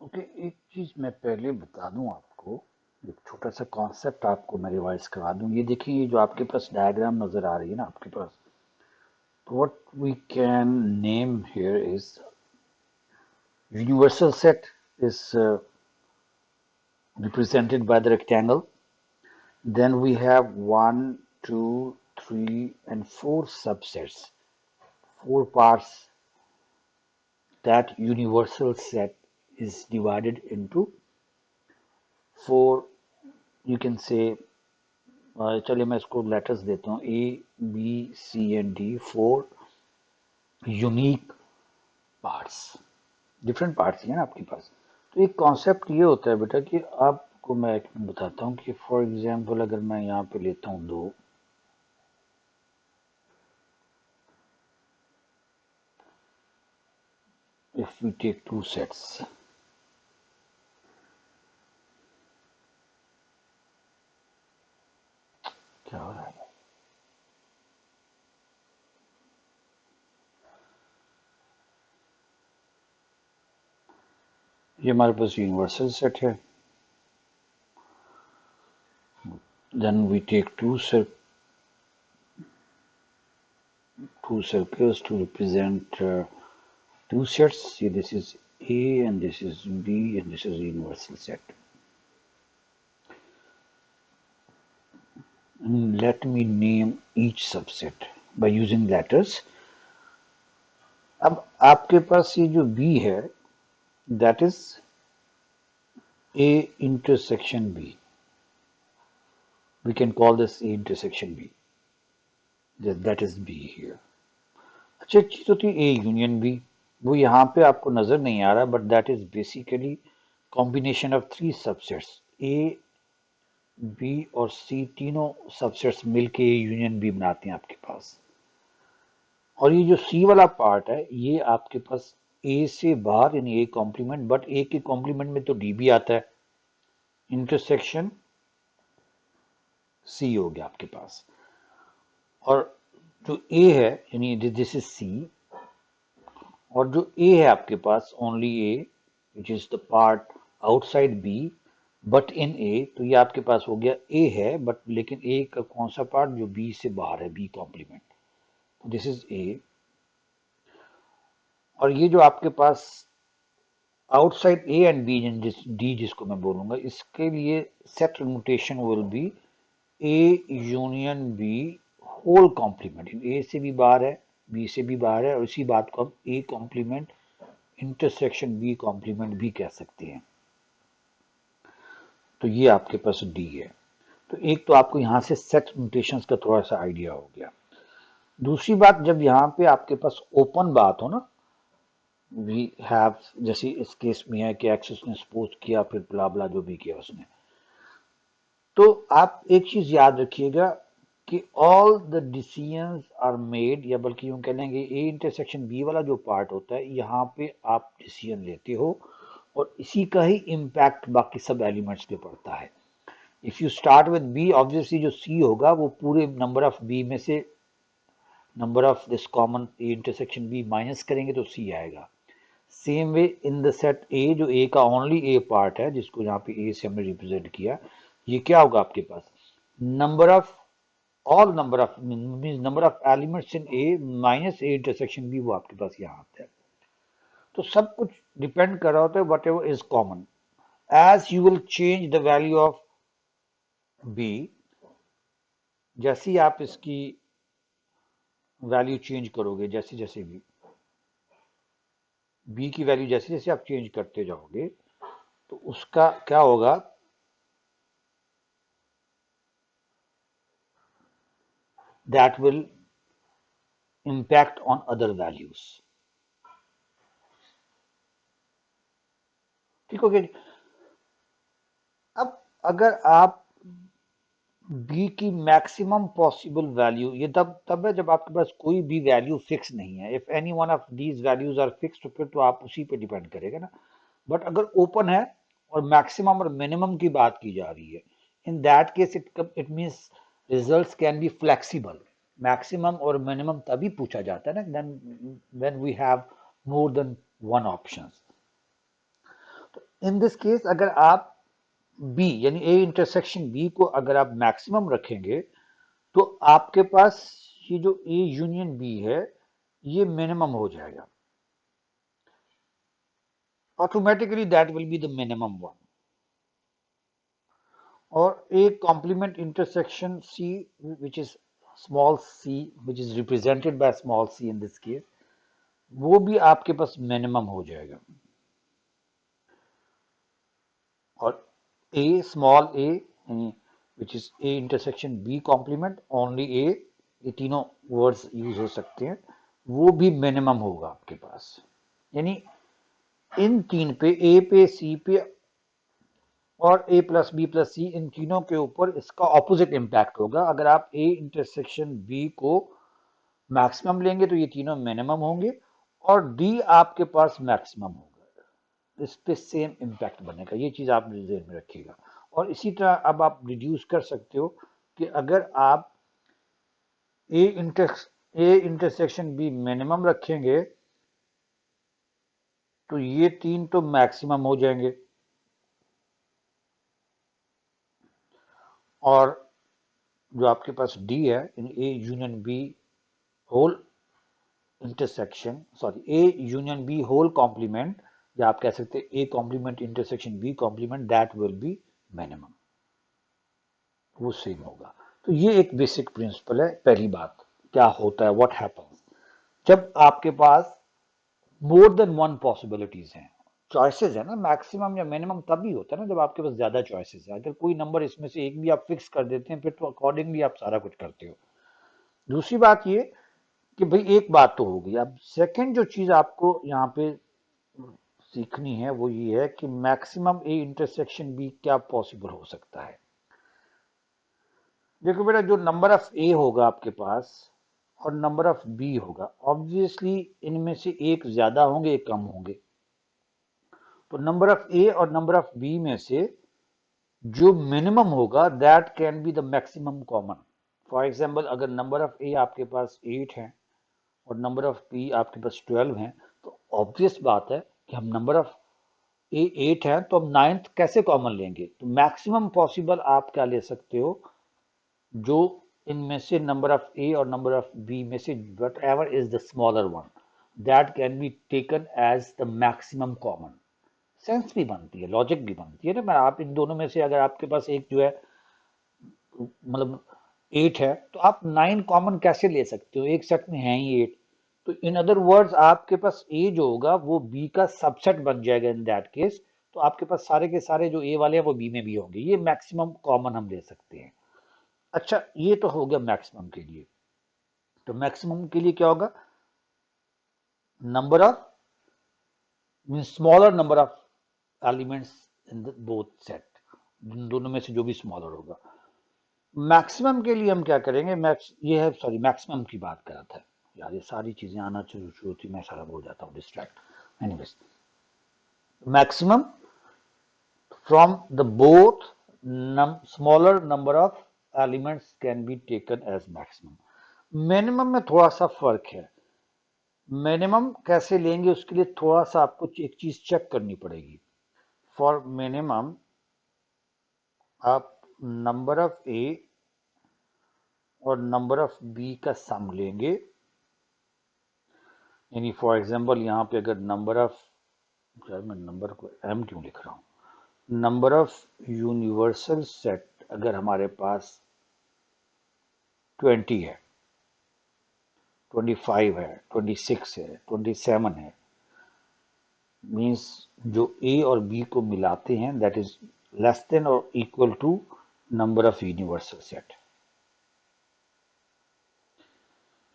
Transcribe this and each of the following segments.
Okay, एक चीज मैं पहले बता दूं आपको। एक छोटा सा कॉन्सेप्ट आपको मैं रिवाइज करा दूं। ये देखिए, ये जो आपके पास डायग्राम नजर आ रही है ना आपके पास, तो what we can name here is universal set is represented by the rectangle. Then we have one, two, three, and four subsets, four parts. That universal set is divided into four, you can say, चलिए मैं इसको letters देता हूँ, A B C and D, four unique parts, different parts हैं ना आपके पास। तो एक कॉन्सेप्ट ये होता है बेटा कि आपको मैं एक बताता हूँ कि फॉर एग्जांपल अगर मैं यहाँ पे लेता हूँ दो, if we take two sets, क्या हो रहा है, ये हमारे पास यूनिवर्सल सेट है। Then we take two circles to represent two sets. See, this is A and this is B and this is a universal set. And let me name each subset by using letters. अब आपके पास ये जो B है, that is A intersection B. We can call this A intersection B. That is B here. अच्छा, एक चीज होती है A union B. वो यहाँ पे आपको नजर नहीं आ रहा, but that is basically combination of three subsets. A, B और सी तीनों सबसेट्स मिलके यूनियन बी बनाते हैं आपके पास। और ये जो सी वाला पार्ट है, ये आपके पास ए से बाहर यानी ए कॉम्प्लीमेंट, बट ए के कॉम्प्लीमेंट में तो डी भी आता है, इंटरसेक्शन सी हो गया आपके पास। और जो ए है यानी दिस इज सी, और जो ए है आपके पास only A which is the part outside B but in A, तो ये आपके पास हो गया ए है बट लेकिन ए का कौन सा पार्ट जो बी से बाहर है, B complement, this is A. और ये जो आपके पास outside A and B D जिसको मैं बोलूंगा, इसके लिए set notation will be A union B whole complement. A से भी बाहर है, बी से भी बाहर है, और इसी बात को हम A complement intersection B complement भी कह सकते हैं। तो ये आपके पास डी है। तो एक तो आपको यहाँ से सेट नोटेशंस का थोड़ा सा आइडिया हो गया। दूसरी बात, जब यहाँ पे आपके पास ओपन बात हो ना, वी हैव, जैसे इस केस में है कि एक्स उसने सपोज किया फिर ब्ला ब्ला जो भी किया उसने, तो आप एक चीज याद रखिएगा कि all the decisions are made, या बल्कि यूं कह लेंगे ए इंटरसेक्शन बी वाला जो पार्ट होता है, यहाँ पे आप डिसीजन लेते हो और इसी का ही इम्पैक्ट बाकी सब एलिमेंट्स पे पड़ता है। If you start with B, obviously जो सी होगा वो पूरे नंबर ऑफ बी में से number of this common A intersection B minus करेंगे तो सी आएगा। Same way in the set A, जो ए का ओनली ए पार्ट है जिसको यहाँ पे ए से हमने रिप्रेजेंट किया, ये क्या होगा आपके पास, number of all number of means number of elements in A minus A intersection B, वो आपके पास यहाँ आता है। तो सब कुछ डिपेंड कर रहा होता है whatever is common. As you will change the value of B, जैसे ही आप इसकी वैल्यू चेंज करोगे, जैसे जैसे बी की वैल्यू जैसे जैसे आप चेंज करते जाओगे, तो उसका क्या होगा, that will impact on other values। ठीक हो गया जी। अब अगर आप b की मैक्सिमम पॉसिबल वैल्यू, ये तब तब है जब आपके पास कोई भी वैल्यू फिक्स नहीं है। If any one of these values are fix, तो फिर तो आप उसी पे डिपेंड करेगा ना। बट अगर ओपन है और मैक्सिमम और मिनिमम की बात की जा रही है, in that case it means results can be flexible. Maximum और मिनिमम तभी पूछा जाता है ना then when we have more than one options. In this case अगर आप बी यानी ए इंटरसेक्शन बी को अगर आप मैक्सिमम रखेंगे तो आपके पास ये जो ए यूनियन बी है ये मिनिमम हो जाएगा, automatically that will be the minimum one. और A complement intersection C which is small C which is represented by small C in this case, वो भी आपके पास मिनिमम हो जाएगा। और a small a which is a intersection b complement only a, ये तीनों वर्ड्स यूज हो सकते हैं, वो भी मिनिमम होगा आपके पास। यानी इन तीन पे a पे c पे और a plus b plus c इन तीनों के ऊपर इसका ऑपोजिट इम्पैक्ट होगा। अगर आप a इंटरसेक्शन b को मैक्सिमम लेंगे तो ये तीनों मिनिमम होंगे और d आपके पास मैक्सिमम होगा, इस पे सेम इम्पैक्ट बनेगा। ये चीज आप ध्यान में रखिएगा। और इसी तरह अब आप रिड्यूस कर सकते हो कि अगर आप ए इंटरसेक्शन बी मिनिमम रखेंगे तो ये तीन तो मैक्सिमम हो जाएंगे, और जो आपके पास डी है in A union B whole intersection A union B whole complement, या आप कह सकते हैं A complement intersection B complement, that will be minimum, वो सेम होगा। तो ये एक बेसिक प्रिंसिपल है। पहली बात क्या होता है, व्हाट हैपेंस जब आपके पास मोर देन वन पॉसिबिलिटीज हैं, चॉइसेस है ना, मैक्सिमम या मिनिमम तभी होता है ना जब आपके पास ज्यादा चॉइसेस है। अगर कोई नंबर इसमें से एक भी आप फिक्स कर देते हैं फिर तो अकॉर्डिंगली आप सारा कुछ करते हो। दूसरी बात ये कि भाई एक बात तो होगी, अब सेकंड जो चीज आपको यहाँ पे सीखनी है वो ये है कि मैक्सिमम ए इंटरसेक्शन बी क्या पॉसिबल हो सकता है। देखो बेटा, जो नंबर ऑफ ए होगा आपके पास और नंबर ऑफ बी होगा, ऑब्वियसली इनमें से एक ज्यादा होंगे एक कम होंगे। तो नंबर ऑफ ए और नंबर ऑफ बी में से जो मिनिमम होगा that can be the maximum common. For example अगर नंबर ऑफ ए आपके पास 8 है और नंबर ऑफ बी आपके पास 12 है, तो ऑब्वियस बात है कि हम नंबर ऑफ ए 8 है तो हम नाइन्थ कैसे कॉमन लेंगे। तो मैक्सिमम पॉसिबल आप क्या ले सकते हो, जो इनमें से नंबर ऑफ ए और नंबर ऑफ बी में से whatever is the smaller one, that can be taken as the maximum common. Sense भी बनती है, लॉजिक भी बनती है ना। मैं आप इन दोनों में से अगर आपके पास एक जो है मतलब 8 है तो आप 9 कॉमन कैसे ले सकते हो, एक सेट में है ही 8। तो इन अदर वर्ड्स आपके पास ए जो होगा वो बी का सबसेट बन जाएगा इन दैट केस। तो आपके पास सारे के सारे जो ए वाले हैं वो बी में भी होंगे, ये मैक्सिमम कॉमन हम ले सकते हैं। अच्छा, ये तो हो गया मैक्सिमम के लिए। तो मैक्सिमम के लिए क्या होगा, number of mean smaller number of elements in the both set, इन दोनों में से जो भी स्मॉलर होगा। मैक्सिमम के लिए हम क्या करेंगे, ये है सॉरी मैक्सिमम की बात कर रहा था यार, ये सारी चीजें आना शुरू होती मैं सारा बोल जाता हूँ distract. Anyways, maximum from the both smaller number of elements can be taken as maximum. Minimum में थोड़ा सा फर्क है। मिनिमम कैसे लेंगे उसके लिए थोड़ा सा आपको एक चीज चेक करनी पड़ेगी। फॉर मिनिमम आप नंबर ऑफ ए और नंबर ऑफ बी का सम लेंगे। यानी फॉर एग्जांपल यहाँ पे अगर नंबर ऑफ, यार मैं नंबर को एम क्यों लिख रहा हूँ, नंबर ऑफ यूनिवर्सल सेट अगर हमारे पास 20 है, 25 है, 26 है, 27 है, मीन्स जो ए और बी को मिलाते हैं दैट इज लेस देन और equal to number of universal set.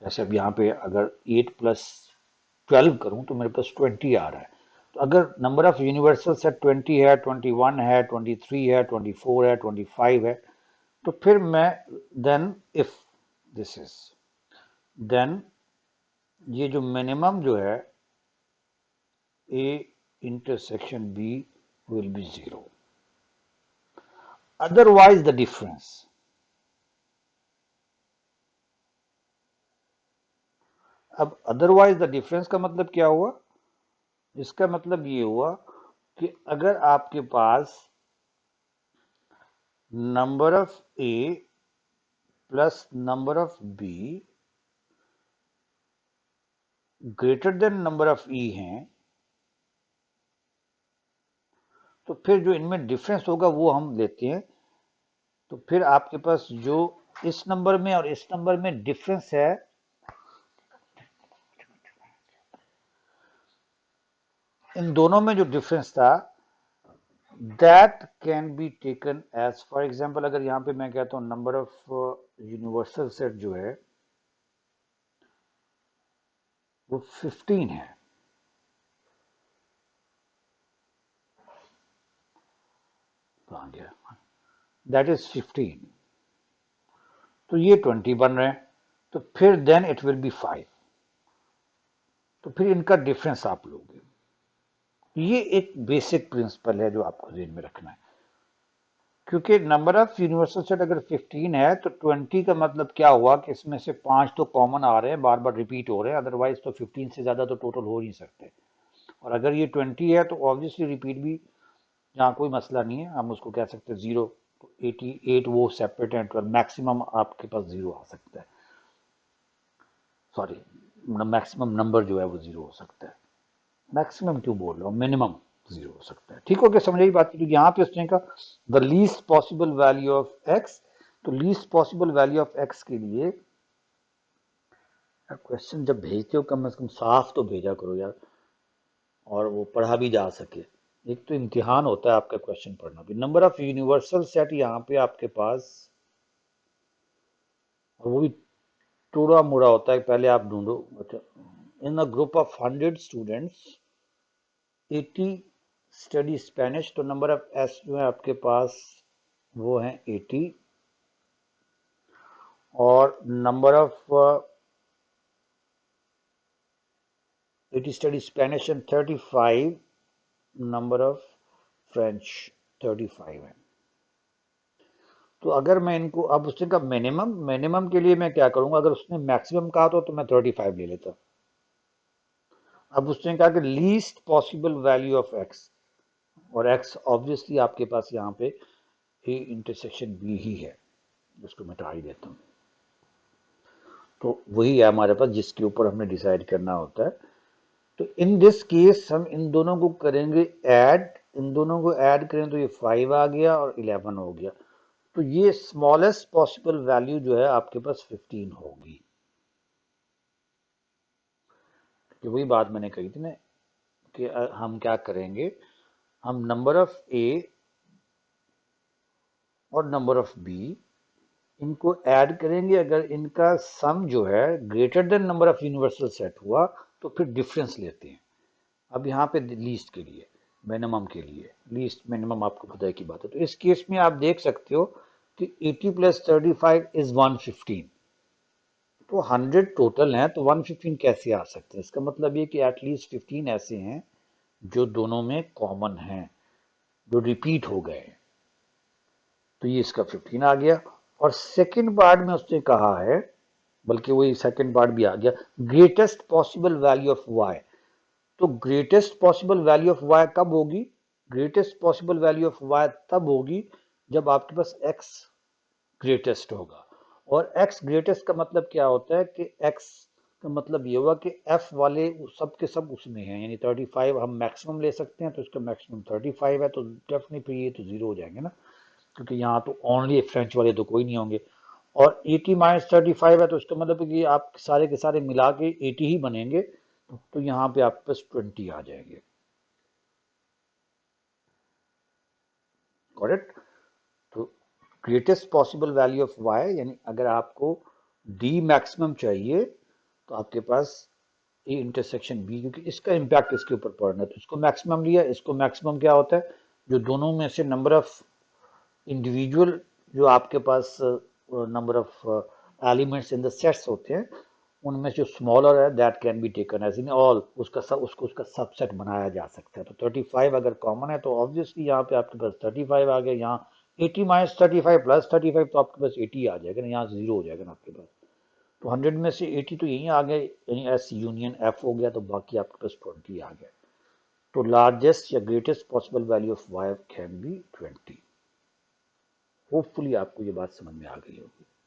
जैसे अब यहाँ पे अगर 8 प्लस 12 करूं तो मेरे पास 20 आ रहा है। तो अगर नंबर ऑफ यूनिवर्सल सेट 20 है, 21 है, 23 है, 24 है, 25 है, तो फिर मैं then if this is then ये जो मिनिमम जो है A intersection B will be 0, otherwise the difference. अब अदरवाइज द डिफरेंस का मतलब क्या हुआ, इसका मतलब ये हुआ कि अगर आपके पास number of A plus number of B greater than number of E हैं, तो फिर जो इनमें डिफरेंस होगा वो हम लेते हैं। तो फिर आपके पास जो इस नंबर में और इस नंबर में डिफरेंस है, इन दोनों में जो डिफरेंस था, that can be taken as, for example अगर यहां पे मैं कहता हूं नंबर ऑफ यूनिवर्सल सेट जो है वो 15 है, कहां गया, दैट इज 15, तो ये 20 बन रहे हैं, तो फिर देन इट विल बी 5, तो फिर इनका डिफरेंस आप लोगे। ये एक बेसिक प्रिंसिपल है जो आपको ध्यान में रखना है, क्योंकि नंबर ऑफ यूनिवर्सल सेट अगर 15 है तो 20 का मतलब क्या हुआ कि इसमें से 5 तो कॉमन आ रहे हैं, बार बार रिपीट हो रहे हैं, अदरवाइज तो 15 से ज्यादा तो टोटल हो नहीं सकते। और अगर ये 20 है तो ऑब्वियसली रिपीट भी यहाँ कोई मसला नहीं है, हम उसको कह सकते हैं 0, तो 88 वो सेपरेट है, 12 मैक्सिमम आपके पास 0 आ सकता है, सॉरी मैक्सिमम नंबर जो है वो 0 हो सकता है, मैक्सिमम क्यों बोल रहा हूँ, मिनिमम 0 हो सकता है। ठीक हो गया, समझ आई बात की। यहाँ पे उसने कहा the least possible value of X, तो least possible value of X के लिए क्वेश्चन जब भेजते हो कम से कम साफ तो भेजा करो यार, और वो पढ़ा भी जा सके। एक तो इम्तिहान होता है आपका क्वेश्चन पढ़ना भी। नंबर ऑफ यूनिवर्सल सेट यहाँ पे आपके पास, और वो भी टूड़ा मुड़ा होता है, पहले आप ढूंढो। अच्छा, in a group of 100 students 80 study Spanish, तो नंबर ऑफ एस जो है आपके पास वो है 80, और number of 80 study Spanish and 35 number of French 35 है। तो अगर मैं इनको, अब उसने कहा मिनिमम, मिनिमम के लिए मैं क्या करूंगा, अगर उसने मैक्सिमम कहा तो मैं 35 ले लेता। अब उसने कहा कि least possible value of x, और एक्स ऑब्वियसली आपके पास यहाँ पे ए इंटरसेक्शन बी ही है, जिसको मैं टाई देता हूँ। तो वही है हमारे पास जिसके ऊपर हमने डिसाइड करना होता है। तो इन दिस केस हम इन दोनों को करेंगे ऐड, इन दोनों को ऐड करें तो ये 5 आ गया और 11 हो गया, तो ये स्मॉलेस्ट पॉसिबल वैल्यू जो है आपके पास 15 होगी। कि वही बात मैंने कही थी ना कि हम क्या करेंगे, हम नंबर ऑफ ए और नंबर ऑफ बी इनको ऐड करेंगे, अगर इनका सम जो है greater than number of universal set हुआ तो फिर डिफरेंस लेते हैं। अब यहाँ पे लीस्ट के लिए, मिनिमम के लिए, लीस्ट मिनिमम आपको पता है की बात है। तो इस केस में आप देख सकते हो कि 80 प्लस 35 इज 115, तो 100 टोटल हैं, तो 115 कैसे आ सकते हैं, इसका मतलब ये कि एटलीस्ट 15 ऐसे हैं जो दोनों में कॉमन हैं, जो रिपीट हो गए, तो ये इसका 15 आ गया। और सेकंड पार्ट में उसने कहा है, बल्कि वही सेकंड पार्ट भी आ गया, greatest possible value of Y, तो greatest possible value of Y कब होगी, greatest possible value of Y तब होगी जब आपके पास एक्स ग्रेटेस्ट होगा। और एक्स ग्रेटेस्ट का मतलब क्या होता है कि एक्स का मतलब ये हुआ कि एफ वाले सब के सब उसमें हैं, यानी 35 हम मैक्सिमम ले सकते हैं, तो इसका मैक्सिमम 35 है, तो डेफिनेटली ये तो 0 हो जाएंगे ना, क्योंकि यहाँ तो ओनली फ्रेंच वाले तो कोई नहीं होंगे। और 80 माइनस 35 है, तो इसका मतलब है कि आप सारे के सारे मिला के 80 ही बनेंगे, तो यहाँ पे आपके पास 20 आ जाएंगे, करेक्ट। तो greatest possible value of Y, यानी अगर आपको डी मैक्सिमम चाहिए तो आपके पास ए इंटरसेक्शन बी, क्योंकि इसका इम्पैक्ट इसके ऊपर पड़ना है, तो इसको मैक्सिमम लिया। इसको मैक्सिमम क्या होता है, जो दोनों में से नंबर ऑफ इंडिविजुअल जो आपके पास number of elements in the sets होते हैं, उनमें जो स्मॉलर है that can be taken as in all, उसका सब उसको उसका सबसेट बनाया जा सकता है। तो 35 अगर कॉमन है तो ऑब्वियसली यहाँ पे आपके पास 35 आ गया, यहाँ 80 माइनस 35 प्लस 35 तो आपके पास 80 आ जाएगा ना, यहाँ से 0 हो जाएगा ना आपके पास। तो 100 में से 80 तो यहीं आ गए, यानी एस यूनियन एफ हो गया, तो बाकी आपके पास 20 आ गया। तो लार्जेस्ट या greatest possible value of y can be 20। Hopefully आपको ये बात समझ में आ गई होगी।